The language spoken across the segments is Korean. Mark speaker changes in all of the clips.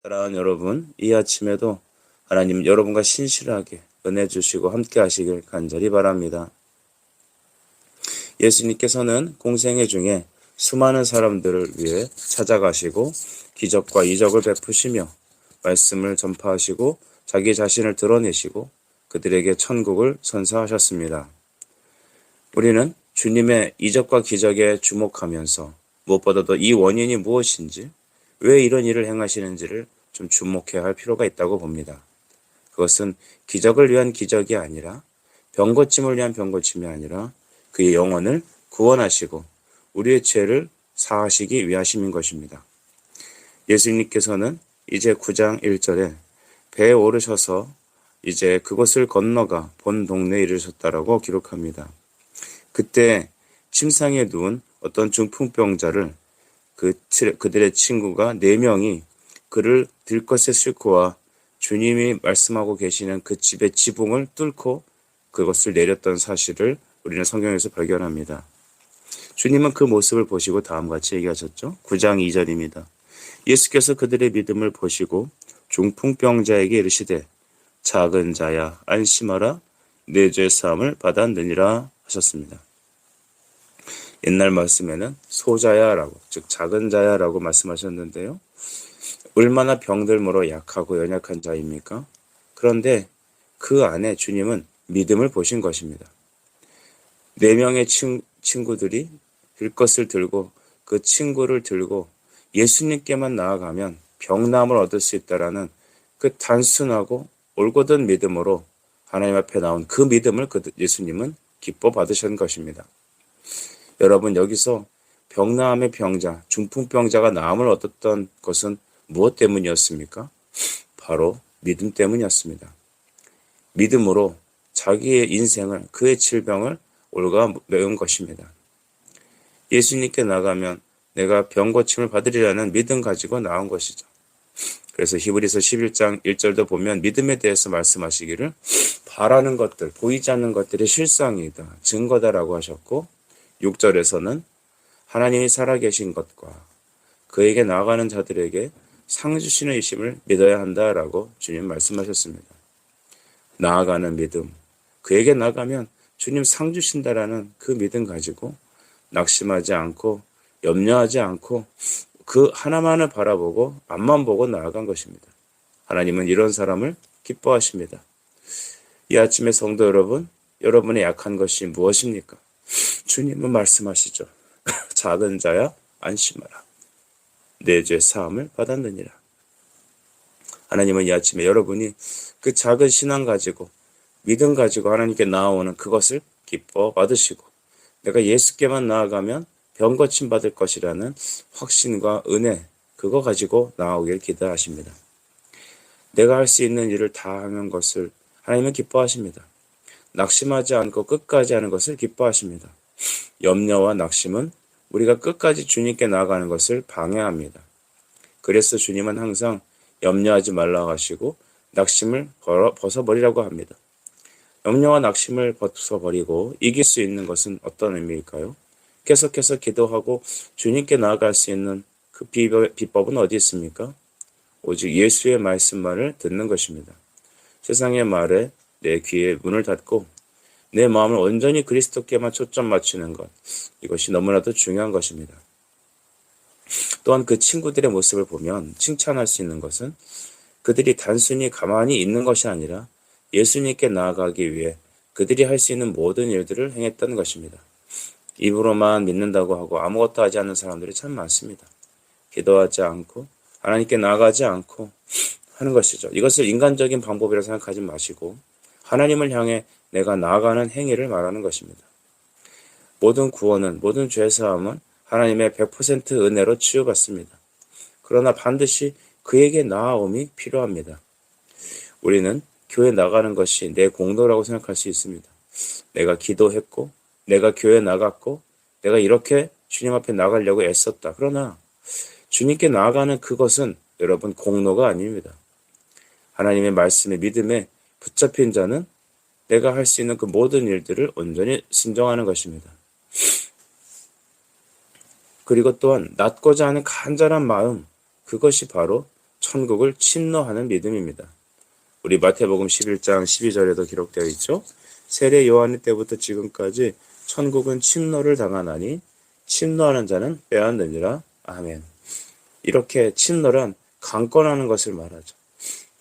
Speaker 1: 사랑하는 여러분, 이 아침에도 하나님 여러분과 신실하게 은혜 주시고 함께 하시길 간절히 바랍니다. 예수님께서는 공생애 중에 수많은 사람들을 위해 찾아가시고 기적과 이적을 베푸시며 말씀을 전파하시고 자기 자신을 드러내시고 그들에게 천국을 선사하셨습니다. 우리는 주님의 이적과 기적에 주목하면서 무엇보다도 이 원인이 무엇인지, 왜 이런 일을 행하시는지를 좀 주목해야 할 필요가 있다고 봅니다. 그것은 기적을 위한 기적이 아니라 병고침을 위한 병고침이 아니라 그의 영혼을 구원하시고 우리의 죄를 사하시기 위하심인 것입니다. 예수님께서는 이제 9장 1절에 배에 오르셔서 이제 그것을 건너가 본 동네에 이르셨다라고 기록합니다. 그때 침상에 누운 어떤 중풍병자를 그들의 친구가 4명이 그를 들것에 싣고 와 주님이 말씀하고 계시는 그 집의 지붕을 뚫고 그것을 내렸던 사실을 우리는 성경에서 발견합니다. 주님은 그 모습을 보시고 다음과 같이 얘기하셨죠. 9장 2절입니다. 예수께서 그들의 믿음을 보시고 중풍병자에게 이르시되 작은 자야 안심하라 내 죄 사함을 받았느니라 하셨습니다. 옛날 말씀에는 소자야라고, 즉 작은 자야라고 말씀하셨는데요. 얼마나 병들므로 약하고 연약한 자입니까? 그런데 그 안에 주님은 믿음을 보신 것입니다. 4명의 친구들이 들것을 들고 그 친구를 들고 예수님께만 나아가면 병남을 얻을 수 있다라는 그 단순하고 올곧은 믿음으로 하나님 앞에 나온 그 믿음을 예수님은 기뻐 받으신 것입니다. 여러분, 여기서 병나음의 병자, 중풍병자가 나음을 얻었던 것은 무엇 때문이었습니까? 바로 믿음 때문이었습니다. 믿음으로 자기의 인생을, 그의 질병을 올가 메운 것입니다. 예수님께 나가면 내가 병고침을 받으리라는 믿음 가지고 나온 것이죠. 그래서 히브리서 11장 1절도 보면 믿음에 대해서 말씀하시기를 바라는 것들, 보이지 않는 것들이 실상이다, 증거다라고 하셨고 6절에서는 하나님이 살아계신 것과 그에게 나아가는 자들에게 상 주시는 이심을 믿어야 한다라고 주님 말씀하셨습니다. 나아가는 믿음, 그에게 나가면 주님 상 주신다라는 그 믿음 가지고 낙심하지 않고 염려하지 않고 그 하나만을 바라보고 앞만 보고 나아간 것입니다. 하나님은 이런 사람을 기뻐하십니다. 이 아침에 성도 여러분, 여러분의 약한 것이 무엇입니까? 주님은 말씀하시죠. 작은 자야 안심하라. 내 죄 사함을 받았느니라. 하나님은 이 아침에 여러분이 그 작은 신앙 가지고 믿음 가지고 하나님께 나아오는 그것을 기뻐 받으시고 내가 예수께만 나아가면 병고침 받을 것이라는 확신과 은혜, 그거 가지고 나아오길 기대하십니다. 내가 할 수 있는 일을 다 하는 것을 하나님은 기뻐하십니다. 낙심하지 않고 끝까지 하는 것을 기뻐하십니다. 염려와 낙심은 우리가 끝까지 주님께 나아가는 것을 방해합니다. 그래서 주님은 항상 염려하지 말라고 하시고 낙심을 벗어버리라고 합니다. 염려와 낙심을 벗어버리고 이길 수 있는 것은 어떤 의미일까요? 계속해서 기도하고 주님께 나아갈 수 있는 그 비법은 어디 있습니까? 오직 예수의 말씀만을 듣는 것입니다. 세상의 말에 내 귀에 문을 닫고 내 마음을 온전히 그리스도께만 초점 맞추는 것, 이것이 너무나도 중요한 것입니다. 또한 그 친구들의 모습을 보면 칭찬할 수 있는 것은 그들이 단순히 가만히 있는 것이 아니라 예수님께 나아가기 위해 그들이 할 수 있는 모든 일들을 행했던 것입니다. 입으로만 믿는다고 하고 아무것도 하지 않는 사람들이 참 많습니다. 기도하지 않고 하나님께 나아가지 않고 하는 것이죠. 이것을 인간적인 방법이라 생각하지 마시고 하나님을 향해 내가 나아가는 행위를 말하는 것입니다. 모든 구원은, 모든 죄사함은 하나님의 100% 은혜로 치유받습니다. 그러나 반드시 그에게 나아옴이 필요합니다. 우리는 교회 나가는 것이 내 공로라고 생각할 수 있습니다. 내가 기도했고 내가 교회 나갔고 내가 이렇게 주님 앞에 나가려고 애썼다. 그러나 주님께 나아가는 그것은 여러분 공로가 아닙니다. 하나님의 말씀에 믿음에 붙잡힌 자는 내가 할 수 있는 그 모든 일들을 온전히 순종하는 것입니다. 그리고 또한 낫고자 하는 간절한 마음, 그것이 바로 천국을 침노하는 믿음입니다. 우리 마태복음 11장 12절에도 기록되어 있죠. 세례 요한의 때부터 지금까지 천국은 침노를 당하나니 침노하는 자는 빼앗느니라. 아멘. 이렇게 침노란 강권하는 것을 말하죠.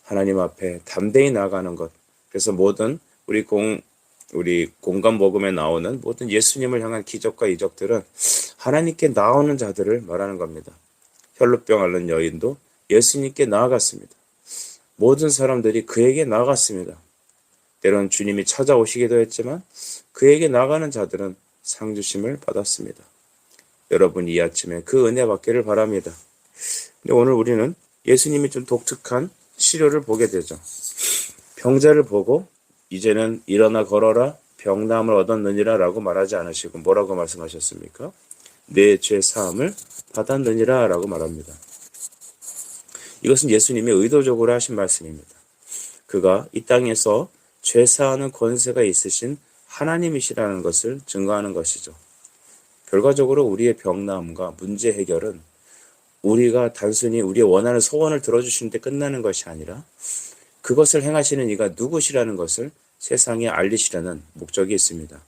Speaker 1: 하나님 앞에 담대히 나아가는 것. 그래서 모든 우리 공간 복음에 나오는 모든 예수님을 향한 기적과 이적들은 하나님께 나오는 자들을 말하는 겁니다. 혈루병 앓는 여인도 예수님께 나아갔습니다. 모든 사람들이 그에게 나아갔습니다. 때론 주님이 찾아오시기도 했지만 그에게 나가는 자들은 상 주심을 받았습니다. 여러분 이 아침에 그 은혜 받기를 바랍니다. 근데 오늘 우리는 예수님이 좀 독특한 시료를 보게 되죠. 병자를 보고 이제는 일어나 걸어라 병나음을 얻었느니라 라고 말하지 않으시고 뭐라고 말씀하셨습니까? 내 죄 사함을 받았느니라 라고 말합니다. 이것은 예수님이 의도적으로 하신 말씀입니다. 그가 이 땅에서 죄 사하는 권세가 있으신 하나님이시라는 것을 증거하는 것이죠. 결과적으로 우리의 병나음과 문제 해결은 우리가 단순히 우리의 원하는 소원을 들어주시는데 끝나는 것이 아니라 그것을 행하시는 이가 누구시라는 것을 세상에 알리시려는 목적이 있습니다.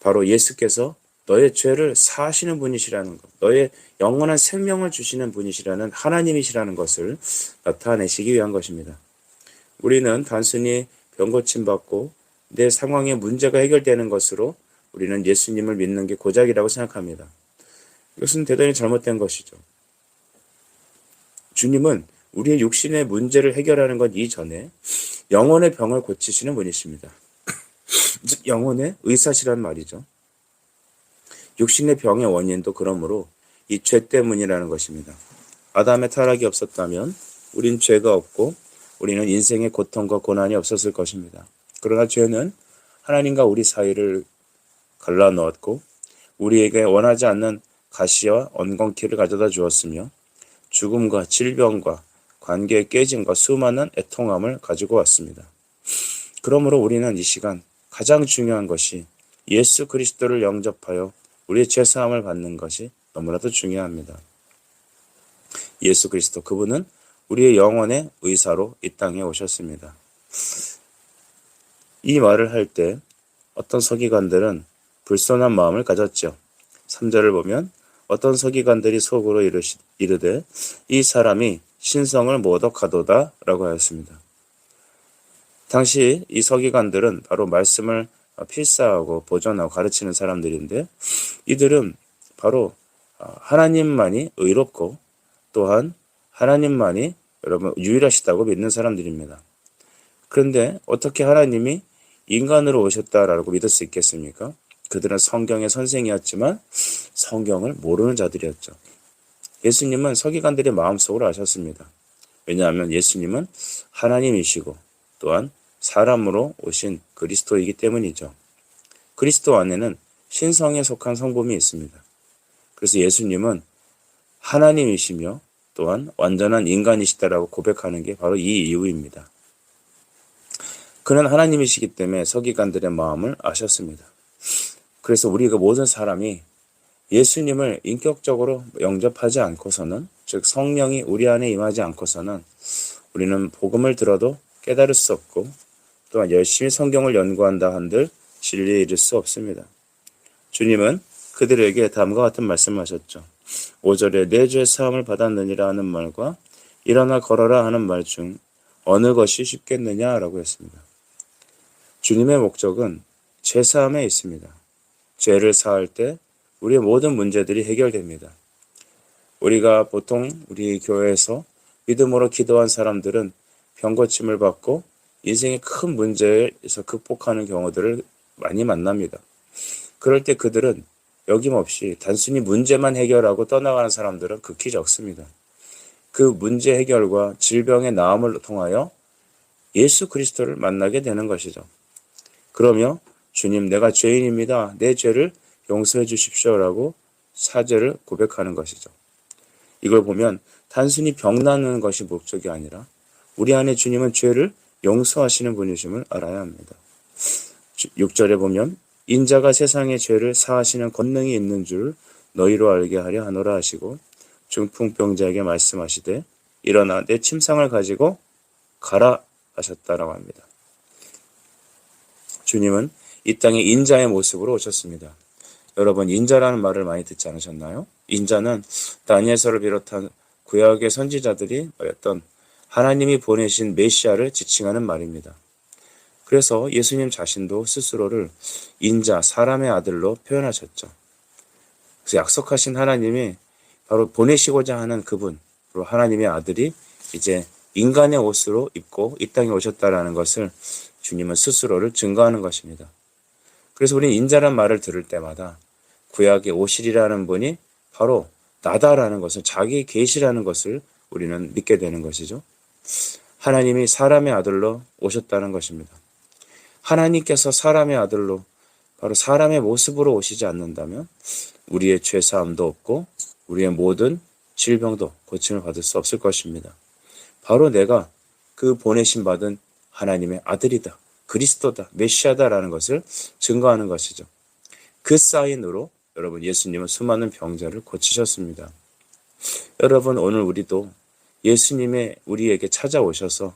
Speaker 1: 바로 예수께서 너의 죄를 사하시는 분이시라는 것, 너의 영원한 생명을 주시는 분이시라는 하나님이시라는 것을 나타내시기 위한 것입니다. 우리는 단순히 병고침받고 내 상황의 문제가 해결되는 것으로 우리는 예수님을 믿는 게 고작이라고 생각합니다. 이것은 대단히 잘못된 것이죠. 주님은 우리의 육신의 문제를 해결하는 것 이전에 영혼의 병을 고치시는 분이십니다. 즉 영혼의 의사시란 말이죠. 육신의 병의 원인도 그러므로 이 죄 때문이라는 것입니다. 아담의 타락이 없었다면 우린 죄가 없고 우리는 인생의 고통과 고난이 없었을 것입니다. 그러나 죄는 하나님과 우리 사이를 갈라놓았고 우리에게 원하지 않는 가시와 엉겅퀴를 가져다 주었으며 죽음과 질병과 관계의 깨짐과 수많은 애통함을 가지고 왔습니다. 그러므로 우리는 이 시간 가장 중요한 것이 예수 그리스도를 영접하여 우리의 죄사함을 받는 것이 너무나도 중요합니다. 예수 그리스도 그분은 우리의 영혼의 의사로 이 땅에 오셨습니다. 이 말을 할 때 어떤 서기관들은 불손한 마음을 가졌죠. 3절을 보면 어떤 서기관들이 속으로 이르되 이 사람이 신성을 모독하도다 라고 하였습니다. 당시 이 서기관들은 바로 말씀을 필사하고 보존하고 가르치는 사람들인데 이들은 바로 하나님만이 의롭고 또한 하나님만이 여러분 유일하시다고 믿는 사람들입니다. 그런데 어떻게 하나님이 인간으로 오셨다라고 믿을 수 있겠습니까? 그들은 성경의 선생이었지만 성경을 모르는 자들이었죠. 예수님은 서기관들의 마음속으로 아셨습니다. 왜냐하면 예수님은 하나님이시고 또한 사람으로 오신 그리스도이기 때문이죠. 그리스도 안에는 신성에 속한 성품이 있습니다. 그래서 예수님은 하나님이시며 또한 완전한 인간이시다라고 고백하는 게 바로 이 이유입니다. 그는 하나님이시기 때문에 서기관들의 마음을 아셨습니다. 그래서 우리가 모든 사람이 예수님을 인격적으로 영접하지 않고서는 즉 성령이 우리 안에 임하지 않고서는 우리는 복음을 들어도 깨달을 수 없고 또한 열심히 성경을 연구한다 한들 진리에 이를 수 없습니다. 주님은 그들에게 다음과 같은 말씀하셨죠. 5절에 내 죄 사함을 받았느니라 하는 말과 일어나 걸어라 하는 말 중 어느 것이 쉽겠느냐라고 했습니다. 주님의 목적은 죄 사함에 있습니다. 죄를 사할 때 우리의 모든 문제들이 해결됩니다. 우리가 보통 우리 교회에서 믿음으로 기도한 사람들은 병고침을 받고 인생의 큰 문제에서 극복하는 경우들을 많이 만납니다. 그럴 때 그들은 여김없이 단순히 문제만 해결하고 떠나가는 사람들은 극히 적습니다. 그 문제 해결과 질병의 나음을 통하여 예수 그리스도를 만나게 되는 것이죠. 그러며 주님 내가 죄인입니다. 내 죄를 용서해 주십시오라고 사죄를 고백하는 것이죠. 이걸 보면 단순히 병나는 것이 목적이 아니라 우리 안에 주님은 죄를 용서하시는 분이심을 알아야 합니다. 6절에 보면 인자가 세상의 죄를 사하시는 권능이 있는 줄 너희로 알게 하려 하노라 하시고 중풍병자에게 말씀하시되 일어나 내 침상을 가지고 가라 하셨다라고 합니다. 주님은 이 땅에 인자의 모습으로 오셨습니다. 여러분, 인자라는 말을 많이 듣지 않으셨나요? 인자는 다니엘서를 비롯한 구약의 선지자들이 말했던 하나님이 보내신 메시아를 지칭하는 말입니다. 그래서 예수님 자신도 스스로를 인자, 사람의 아들로 표현하셨죠. 그래서 약속하신 하나님이 바로 보내시고자 하는 그분, 바로 하나님의 아들이 이제 인간의 옷으로 입고 이 땅에 오셨다라는 것을 주님은 스스로를 증거하는 것입니다. 그래서 우리는 인자란 말을 들을 때마다 구약의 오실이라는 분이 바로 나다라는 것을, 자기 계시라는 것을 우리는 믿게 되는 것이죠. 하나님이 사람의 아들로 오셨다는 것입니다. 하나님께서 사람의 아들로 바로 사람의 모습으로 오시지 않는다면 우리의 죄사함도 없고 우리의 모든 질병도 고침을 받을 수 없을 것입니다. 바로 내가 그 보내심 받은 하나님의 아들이다, 그리스도다, 메시아다라는 것을 증거하는 것이죠. 그 사인으로 여러분, 예수님은 수많은 병자를 고치셨습니다. 여러분, 오늘 우리도 예수님의 우리에게 찾아오셔서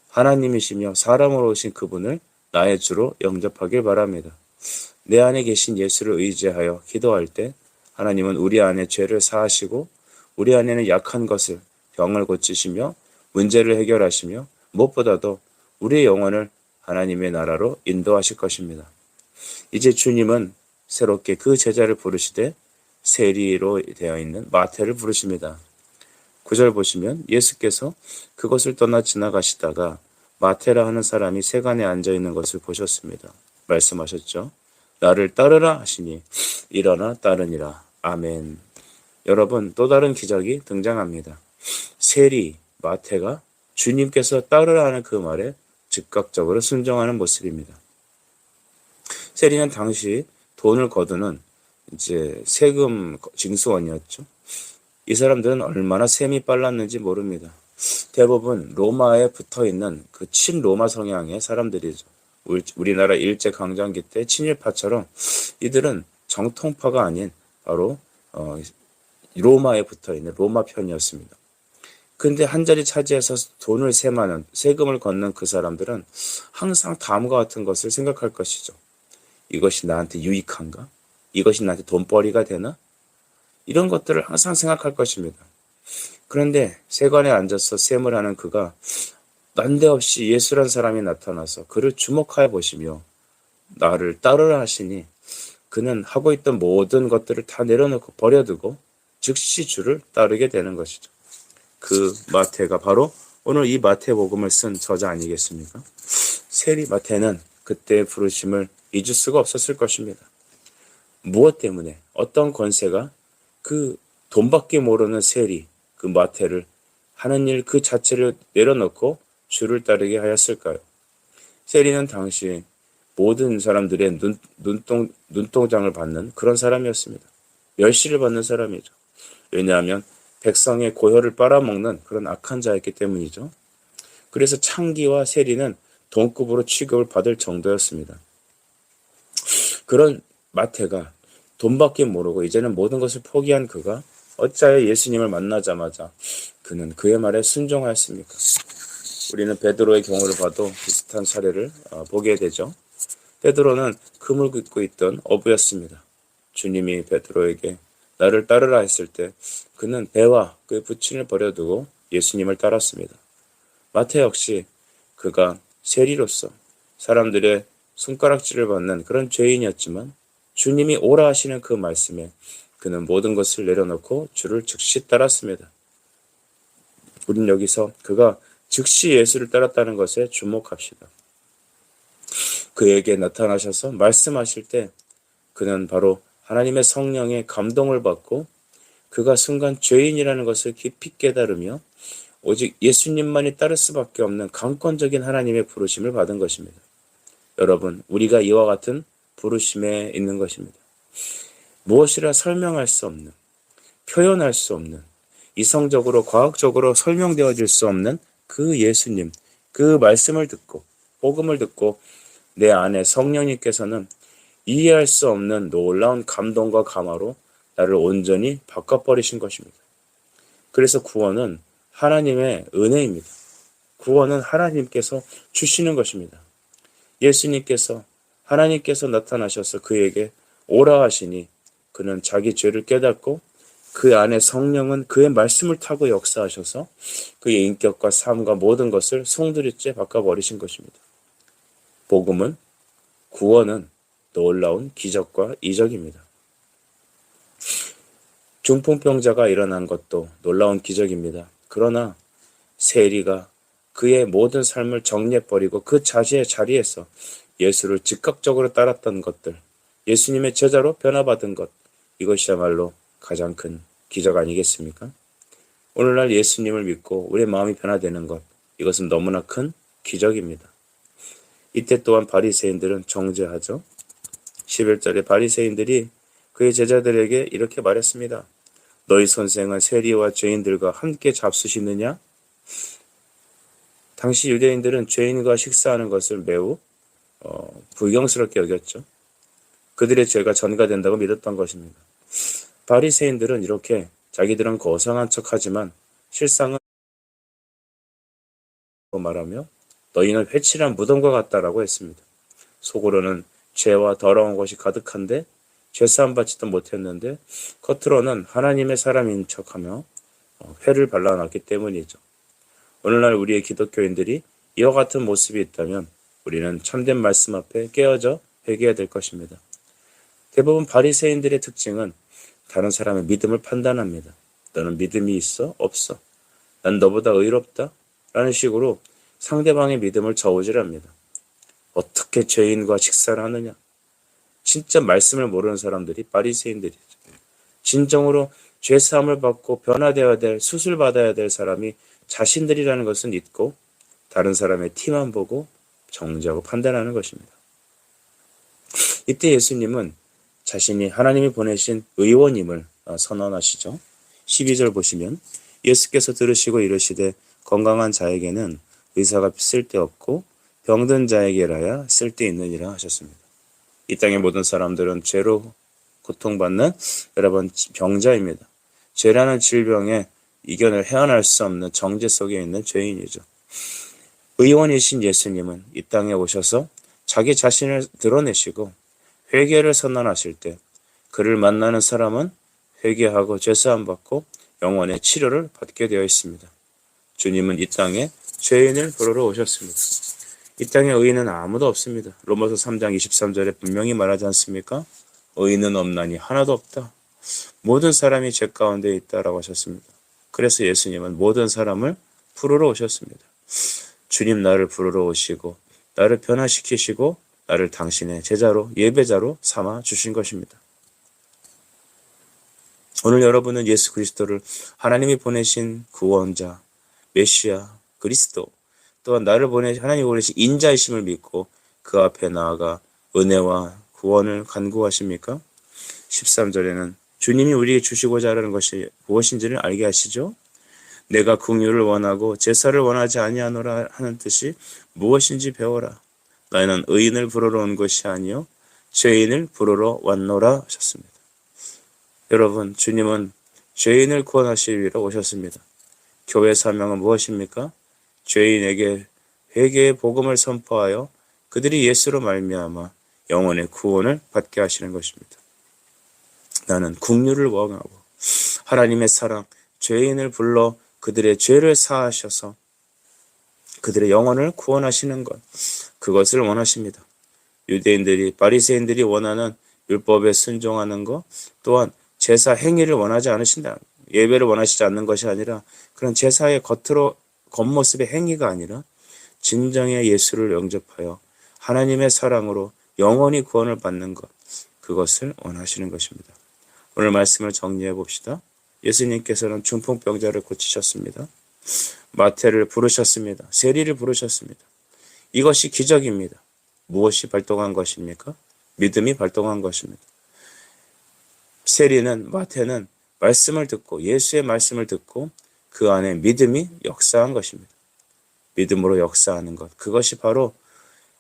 Speaker 1: 하나님이시며 사람으로 오신 그분을 나의 주로 영접하길 바랍니다. 내 안에 계신 예수를 의지하여 기도할 때 하나님은 우리 안에 죄를 사하시고 우리 안에는 약한 것을, 병을 고치시며 문제를 해결하시며 무엇보다도 우리의 영혼을 하나님의 나라로 인도하실 것입니다. 이제 주님은 새롭게 그 제자를 부르시되 세리로 되어 있는 마태를 부르십니다. 9절 보시면 예수께서 그것을 떠나 지나가시다가 마태라 하는 사람이 세간에 앉아있는 것을 보셨습니다. 말씀하셨죠. 나를 따르라 하시니 일어나 따르니라. 아멘. 여러분, 또 다른 기적이 등장합니다. 세리 마태가 주님께서 따르라 하는 그 말에 즉각적으로 순종하는 모습입니다. 세리는 당시 돈을 거두는 이제 세금 징수원이었죠. 이 사람들은 얼마나 셈이 빨랐는지 모릅니다. 대부분 로마에 붙어있는 그 친로마 성향의 사람들이죠. 우리나라 일제강점기 때 친일파처럼 이들은 정통파가 아닌 바로 로마에 붙어있는 로마 편이었습니다. 근데 한 자리 차지해서 돈을 세마는, 세금을 걷는 그 사람들은 항상 다음과 같은 것을 생각할 것이죠. 이것이 나한테 유익한가? 이것이 나한테 돈벌이가 되나? 이런 것들을 항상 생각할 것입니다. 그런데 세관에 앉아서 셈을 하는 그가 난데없이 예수란 사람이 나타나서 그를 주목하여 보시며 나를 따르라 하시니 그는 하고 있던 모든 것들을 다 내려놓고 버려두고 즉시 주를 따르게 되는 것이죠. 그 마태가 바로 오늘 이 마태복음을 쓴 저자 아니겠습니까? 세리 마태는 그때의 부르심을 잊을 수가 없었을 것입니다. 무엇 때문에, 어떤 권세가 그 돈밖에 모르는 세리, 그 마태를 하는 일 그 자체를 내려놓고 주를 따르게 하였을까요? 세리는 당시 모든 사람들의 눈동장을 받는 그런 사람이었습니다. 멸시를 받는 사람이죠. 왜냐하면 백성의 고혈을 빨아먹는 그런 악한 자였기 때문이죠. 그래서 창기와 세리는 동급으로 취급을 받을 정도였습니다. 그런 마태가 돈밖에 모르고 이제는 모든 것을 포기한 그가 어찌하여 예수님을 만나자마자 그는 그의 말에 순종하였습니까? 우리는 베드로의 경우를 봐도 비슷한 사례를 보게 되죠. 베드로는 금을 긋고 있던 어부였습니다. 주님이 베드로에게 나를 따르라 했을 때 그는 배와 그의 부친을 버려두고 예수님을 따랐습니다. 마태 역시 그가 세리로서 사람들의 손가락질을 받는 그런 죄인이었지만 주님이 오라 하시는 그 말씀에 그는 모든 것을 내려놓고 주를 즉시 따랐습니다. 우린 여기서 그가 즉시 예수를 따랐다는 것에 주목합시다. 그에게 나타나셔서 말씀하실 때 그는 바로 하나님의 성령의 감동을 받고 그가 순간 죄인이라는 것을 깊이 깨달으며 오직 예수님만이 따를 수밖에 없는 강권적인 하나님의 부르심을 받은 것입니다. 여러분, 우리가 이와 같은 부르심에 있는 것입니다. 무엇이라 설명할 수 없는, 표현할 수 없는, 이성적으로 과학적으로 설명되어질 수 없는 그 예수님, 그 말씀을 듣고 복음을 듣고 내 안에 성령님께서는 이해할 수 없는 놀라운 감동과 감화로 나를 온전히 바꿔버리신 것입니다. 그래서 구원은 하나님의 은혜입니다. 구원은 하나님께서 주시는 것입니다. 예수님께서 하나님께서 나타나셔서 그에게 오라 하시니 그는 자기 죄를 깨닫고 그 안에 성령은 그의 말씀을 타고 역사하셔서 그의 인격과 삶과 모든 것을 송두리째 바꿔버리신 것입니다. 복음은 구원은 놀라운 기적과 이적입니다. 중풍병자가 일어난 것도 놀라운 기적입니다. 그러나 세리가 그의 모든 삶을 정리해버리고 그 자리에서 예수를 즉각적으로 따랐던 것들, 예수님의 제자로 변화받은 것, 이것이야말로 가장 큰 기적 아니겠습니까? 오늘날 예수님을 믿고 우리의 마음이 변화되는 것, 이것은 너무나 큰 기적입니다. 이때 또한 바리새인들은 정죄하죠. 11절에 바리새인들이 그의 제자들에게 이렇게 말했습니다. 너희 선생은 세리와 죄인들과 함께 잡수시느냐? 당시 유대인들은 죄인과 식사하는 것을 매우 불경스럽게 여겼죠. 그들의 죄가 전가된다고 믿었던 것입니다. 바리새인들은 이렇게 자기들은 거성한 척하지만 실상은 말하며 너희는 회칠한 무덤과 같다라고 했습니다. 속으로는 죄와 더러운 것이 가득한데 죄사함 받지도 못했는데 겉으로는 하나님의 사람인 척하며 회를 발라놨기 때문이죠. 오늘날 우리의 기독교인들이 이와 같은 모습이 있다면 우리는 참된 말씀 앞에 깨어져 회개해야 될 것입니다. 대부분 바리새인들의 특징은 다른 사람의 믿음을 판단합니다. 너는 믿음이 있어? 없어? 난 너보다 의롭다? 라는 식으로 상대방의 믿음을 저우질합니다. 어떻게 죄인과 식사를 하느냐? 진짜 말씀을 모르는 사람들이 바리새인들이죠. 진정으로 죄사함을 받고 변화되어야 될, 수술받아야 될 사람이 자신들이라는 것은 잊고 다른 사람의 티만 보고 정죄하고 판단하는 것입니다. 이때 예수님은 자신이 하나님이 보내신 의원임을 선언하시죠. 12절 보시면 예수께서 들으시고 이르시되 건강한 자에게는 의사가 쓸데없고 병든 자에게라야 쓸데있느니라 하셨습니다. 이 땅의 모든 사람들은 죄로 고통받는 여러분 병자입니다. 죄라는 질병에 이겨낼 헤어날 수 없는 정죄 속에 있는 죄인이죠. 의원이신 예수님은 이 땅에 오셔서 자기 자신을 드러내시고 회개를 선언하실 때 그를 만나는 사람은 회개하고 죄사함 받고 영원의 치료를 받게 되어 있습니다. 주님은 이 땅에 죄인을 부르러 오셨습니다. 이 땅에 의인은 아무도 없습니다. 로마서 3장 23절에 분명히 말하지 않습니까? 의인은 없나니 하나도 없다. 모든 사람이 죄 가운데 있다라고 하셨습니다. 그래서 예수님은 모든 사람을 부르러 오셨습니다. 주님 나를 부르러 오시고 나를 변화시키시고 나를 당신의 제자로 예배자로 삼아 주신 것입니다. 오늘 여러분은 예수 그리스도를 하나님이 보내신 구원자, 메시아, 그리스도 또한 하나님이 보내신 인자이심을 믿고 그 앞에 나아가 은혜와 구원을 간구하십니까? 13절에는 주님이 우리에게 주시고자 하는 것이 무엇인지를 알게 하시죠. 내가 긍휼을 원하고 제사를 원하지 아니하노라 하는 뜻이 무엇인지 배워라. 너희는 의인을 부르러 온 것이 아니요 죄인을 부르러 왔노라 하셨습니다. 여러분, 주님은 죄인을 구원하시기 위해 오셨습니다. 교회 사명은 무엇입니까? 죄인에게 회개의 복음을 선포하여 그들이 예수로 말미암아 영혼의 구원을 받게 하시는 것입니다. 나는 긍휼을 원하고 하나님의 사랑, 죄인을 불러 그들의 죄를 사하셔서 그들의 영혼을 구원하시는 것, 그것을 원하십니다. 유대인들이, 바리새인들이 원하는 율법에 순종하는 것, 또한 제사 행위를 원하지 않으신다. 예배를 원하시지 않는 것이 아니라 그런 제사의 겉모습의 행위가 아니라 진정의 예수를 영접하여 하나님의 사랑으로 영원히 구원을 받는 것, 그것을 원하시는 것입니다. 오늘 말씀을 정리해 봅시다. 예수님께서는 중풍병자를 고치셨습니다. 마태를 부르셨습니다. 세리를 부르셨습니다. 이것이 기적입니다. 무엇이 발동한 것입니까? 믿음이 발동한 것입니다. 세리는, 마태는 말씀을 듣고 예수의 말씀을 듣고 그 안에 믿음이 역사한 것입니다. 믿음으로 역사하는 것, 그것이 바로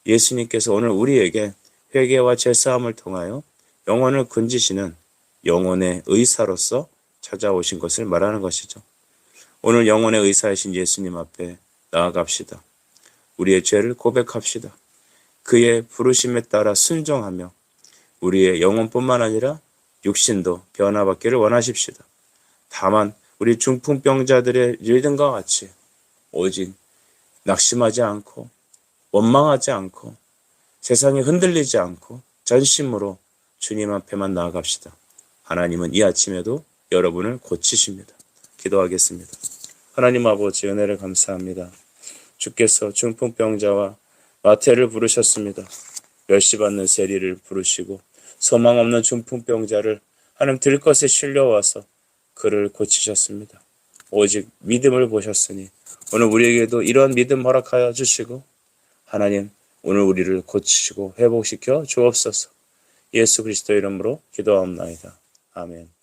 Speaker 1: 예수님께서 오늘 우리에게 회개와 제사함을 통하여 영혼을 건지시는 영혼의 의사로서 찾아오신 것을 말하는 것이죠. 오늘 영혼의 의사이신 예수님 앞에 나아갑시다. 우리의 죄를 고백합시다. 그의 부르심에 따라 순종하며 우리의 영혼뿐만 아니라 육신도 변화받기를 원하십시다. 다만 우리 중풍병자들의 일들과 같이 오직 낙심하지 않고 원망하지 않고 세상에 흔들리지 않고 전심으로 주님 앞에만 나아갑시다. 하나님은 이 아침에도 여러분을 고치십니다. 기도하겠습니다. 하나님 아버지, 은혜를 감사합니다. 주께서 중풍병자와 마태를 부르셨습니다. 멸시받는 세리를 부르시고 소망 없는 중풍병자를 하나님 들것에 실려와서 그를 고치셨습니다. 오직 믿음을 보셨으니 오늘 우리에게도 이러한 믿음 허락하여 주시고 하나님 오늘 우리를 고치시고 회복시켜 주옵소서. 예수 그리스도 이름으로 기도하옵나이다. 아멘.